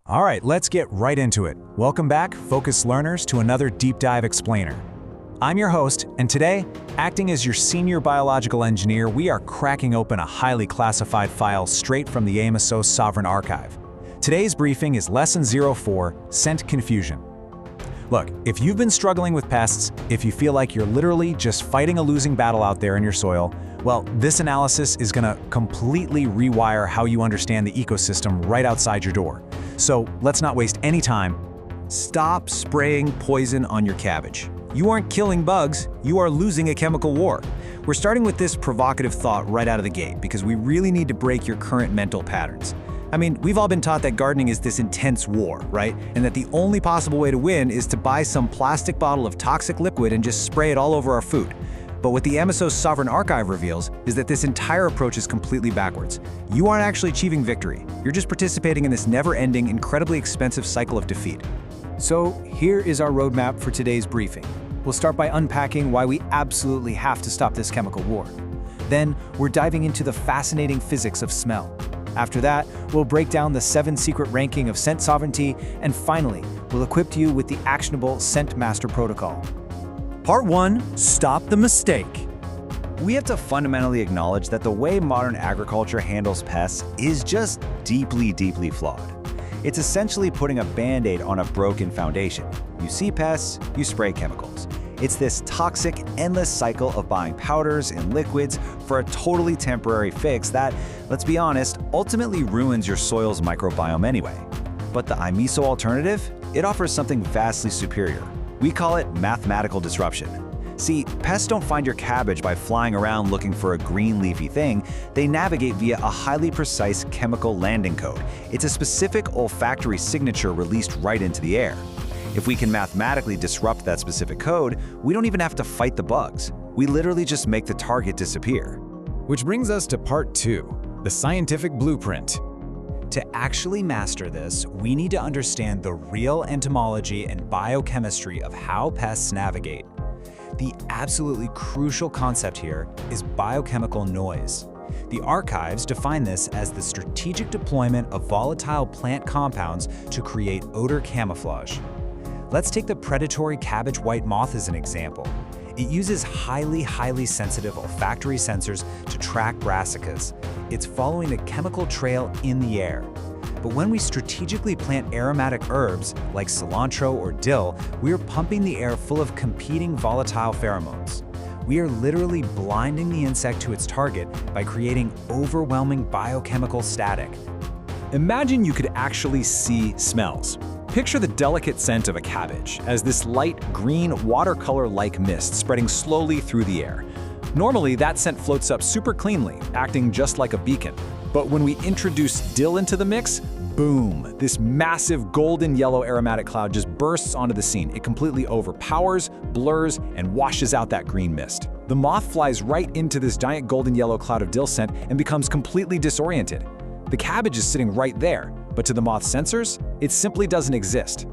All right, let's get right into it. Welcome back, focused learners, to another Deep Dive Explainer. I'm your host, and today, acting as your senior biological engineer, we are cracking open a highly classified file straight from the AMISO Sovereign Archive. Today's briefing is Lesson 04, Scent Confusion. Look, if you've been struggling with pests, if you feel like you're literally just fighting a losing battle out there in your soil, well, this analysis is gonna completely rewire how you understand the ecosystem right outside your door. So let's not waste any time. Stop spraying poison on your cabbage. You aren't killing bugs, you are losing a chemical war. We're starting with this provocative thought right out of the gate because we really need to break your current mental patterns. I mean, we've all been taught that gardening is this intense war, right? And that the only possible way to win is to buy some plastic bottle of toxic liquid and just spray it all over our food. But what the AMISO Sovereign Archive reveals is that this entire approach is completely backwards. You aren't actually achieving victory. You're just participating in this never-ending, incredibly expensive cycle of defeat. So here is our roadmap for today's briefing. We'll start by unpacking why we absolutely have to stop this chemical war. Then, we're diving into the fascinating physics of smell. After that, we'll break down the 7 secret ranking of scent sovereignty, and finally, we'll equip you with the actionable Scent Master Protocol. Part 1. Stop the mistake. We have to fundamentally acknowledge that the way modern agriculture handles pests is just deeply, deeply flawed. It's essentially putting a Band-Aid on a broken foundation. You see pests, you spray chemicals. It's this toxic, endless cycle of buying powders and liquids for a totally temporary fix that, let's be honest, ultimately ruins your soil's microbiome anyway. But the AMISO alternative? It offers something vastly superior. We call it mathematical disruption. See, pests don't find your cabbage by flying around looking for a green leafy thing. They navigate via a highly precise chemical landing code. It's a specific olfactory signature released right into the air. If we can mathematically disrupt that specific code, we don't even have to fight the bugs. We literally just make the target disappear. Which brings us to Part 2, the scientific blueprint. To actually master this, we need to understand the real entomology and biochemistry of how pests navigate. The absolutely crucial concept here is biochemical noise. The archives define this as the strategic deployment of volatile plant compounds to create odor camouflage. Let's take the predatory Cabbage White moth as an example. It uses highly sensitive olfactory sensors to track brassicas. It's following a chemical trail in the air. But when we strategically plant aromatic herbs like cilantro or dill, we are pumping the air full of competing volatile pheromones. We are literally blinding the insect to its target by creating overwhelming biochemical static. Imagine you could actually see smells. Picture the delicate scent of a cabbage as this light green watercolor-like mist spreading slowly through the air. Normally, that scent floats up super cleanly, acting just like a beacon. But when we introduce dill into the mix, boom, this massive golden yellow aromatic cloud just bursts onto the scene. It completely overpowers, blurs, and washes out that green mist. The moth flies right into this giant golden yellow cloud of dill scent and becomes completely disoriented. The cabbage is sitting right there, but to the moth's sensors, it simply doesn't exist.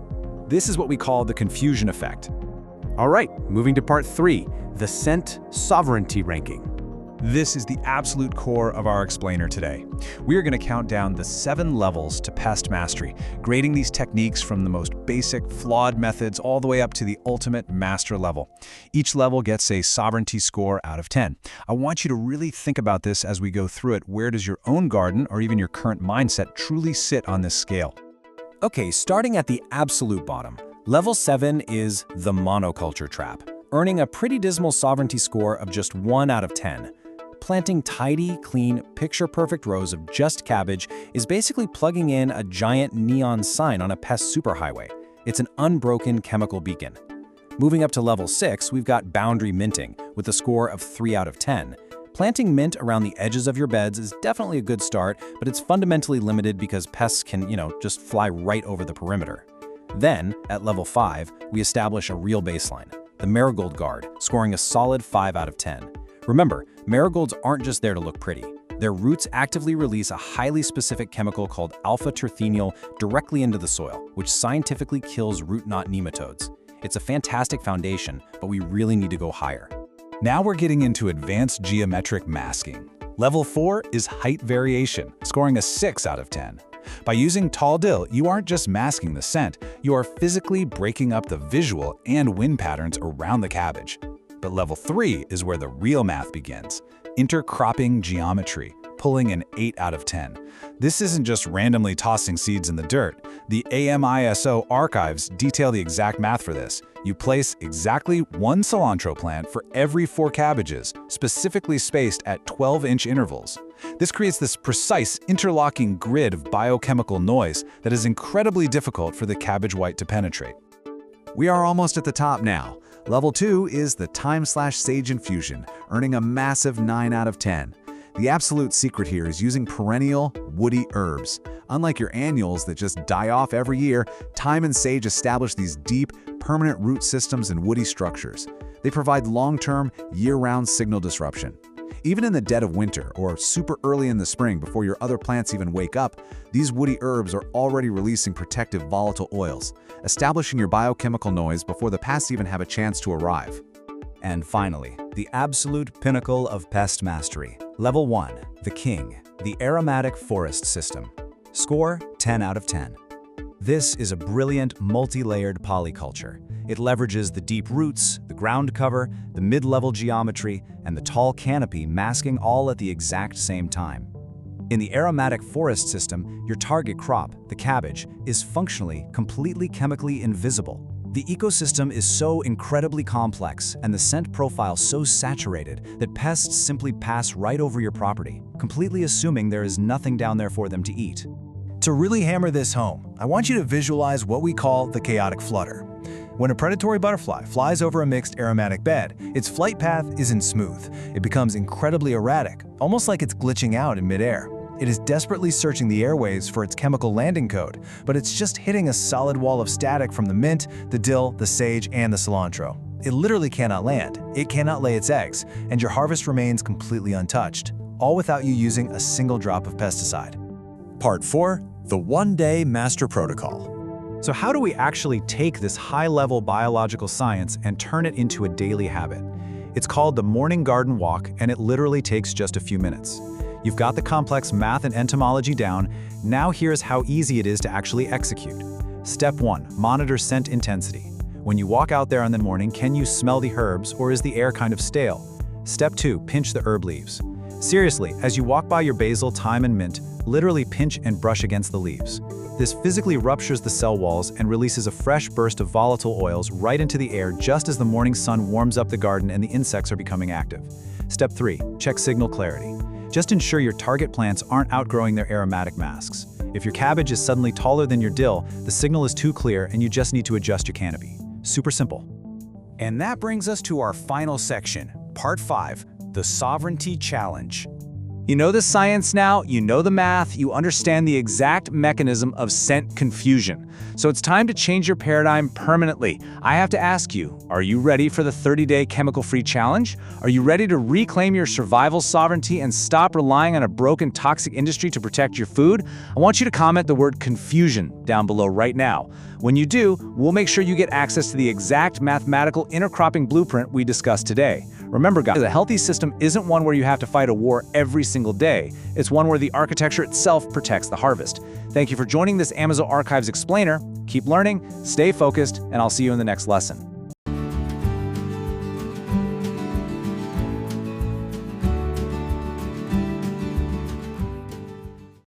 This is what we call the confusion effect. All right, moving to Part 3, the Scent Sovereignty Ranking. This is the absolute core of our explainer today. We are going to count down the 7 levels to pest mastery, grading these techniques from the most basic, flawed methods all the way up to the ultimate master level. Each level gets a sovereignty score out of 10. I want you to really think about this as we go through it. Where does your own garden or even your current mindset truly sit on this scale? Okay, starting at the absolute bottom, Level 7 is the Monoculture Trap, earning a pretty dismal sovereignty score of just 1 out of 10. Planting tidy, clean, picture-perfect rows of just cabbage is basically plugging in a giant neon sign on a pest superhighway. It's an unbroken chemical beacon. Moving up to Level 6, we've got boundary minting, with a score of 3 out of 10. Planting mint around the edges of your beds is definitely a good start, but it's fundamentally limited because pests can, just fly right over the perimeter. Then, at Level 5, we establish a real baseline, the Marigold Guard, scoring a solid 5 out of 10. Remember, marigolds aren't just there to look pretty. Their roots actively release a highly specific chemical called alpha-terphenyl directly into the soil, which scientifically kills root knot nematodes. It's a fantastic foundation, but we really need to go higher. Now we're getting into advanced geometric masking. Level 4 is height variation, scoring a 6 out of 10. By using tall dill, you aren't just masking the scent, you are physically breaking up the visual and wind patterns around the cabbage. But level 3 is where the real math begins. Intercropping geometry, pulling an 8 out of 10. This isn't just randomly tossing seeds in the dirt. The AMISO archives detail the exact math for this. You place exactly 1 cilantro plant for every 4 cabbages, specifically spaced at 12-inch intervals. This creates this precise interlocking grid of biochemical noise that is incredibly difficult for the Cabbage White to penetrate. We are almost at the top now. Level 2 is the thyme/sage infusion, earning a massive 9 out of 10. The absolute secret here is using perennial, woody herbs. Unlike your annuals that just die off every year, thyme and sage establish these deep, permanent root systems and woody structures. They provide long-term, year-round signal disruption. Even in the dead of winter or super early in the spring before your other plants even wake up, these woody herbs are already releasing protective volatile oils, establishing your biochemical noise before the pests even have a chance to arrive. And finally, the absolute pinnacle of pest mastery. Level 1, the king, the aromatic forest system. Score 10 out of 10. This is a brilliant, multi-layered polyculture. It leverages the deep roots, the ground cover, the mid-level geometry, and the tall canopy masking all at the exact same time. In the aromatic forest system, your target crop, the cabbage, is functionally, completely chemically invisible. The ecosystem is so incredibly complex and the scent profile so saturated that pests simply pass right over your property, completely assuming there is nothing down there for them to eat. To really hammer this home, I want you to visualize what we call the chaotic flutter. When a predatory butterfly flies over a mixed aromatic bed, its flight path isn't smooth. It becomes incredibly erratic, almost like it's glitching out in midair. It is desperately searching the airwaves for its chemical landing code, but it's just hitting a solid wall of static from the mint, the dill, the sage, and the cilantro. It literally cannot land, it cannot lay its eggs, and your harvest remains completely untouched, all without you using a single drop of pesticide. Part 4, the one-day master protocol. So how do we actually take this high-level biological science and turn it into a daily habit? It's called the morning garden walk, and it literally takes just a few minutes. You've got the complex math and entomology down. Now here's how easy it is to actually execute. Step 1, monitor scent intensity. When you walk out there in the morning, can you smell the herbs or is the air kind of stale? Step 2, pinch the herb leaves. Seriously, as you walk by your basil, thyme, and mint, literally pinch and brush against the leaves. This physically ruptures the cell walls and releases a fresh burst of volatile oils right into the air just as the morning sun warms up the garden and the insects are becoming active. Step 3, check signal clarity. Just ensure your target plants aren't outgrowing their aromatic masks. If your cabbage is suddenly taller than your dill, the signal is too clear and you just need to adjust your canopy. Super simple. And that brings us to our final section, Part 5, the Sovereignty Challenge. You know the science now, you know the math, you understand the exact mechanism of scent confusion. So it's time to change your paradigm permanently. I have to ask you, are you ready for the 30-day chemical-free challenge? Are you ready to reclaim your survival sovereignty and stop relying on a broken, toxic industry to protect your food? I want you to comment the word confusion down below right now. When you do, we'll make sure you get access to the exact mathematical intercropping blueprint we discussed today. Remember guys, a healthy system isn't one where you have to fight a war every single day. It's one where the architecture itself protects the harvest. Thank you for joining this AMISO Archives Explainer. Keep learning, stay focused, and I'll see you in the next lesson.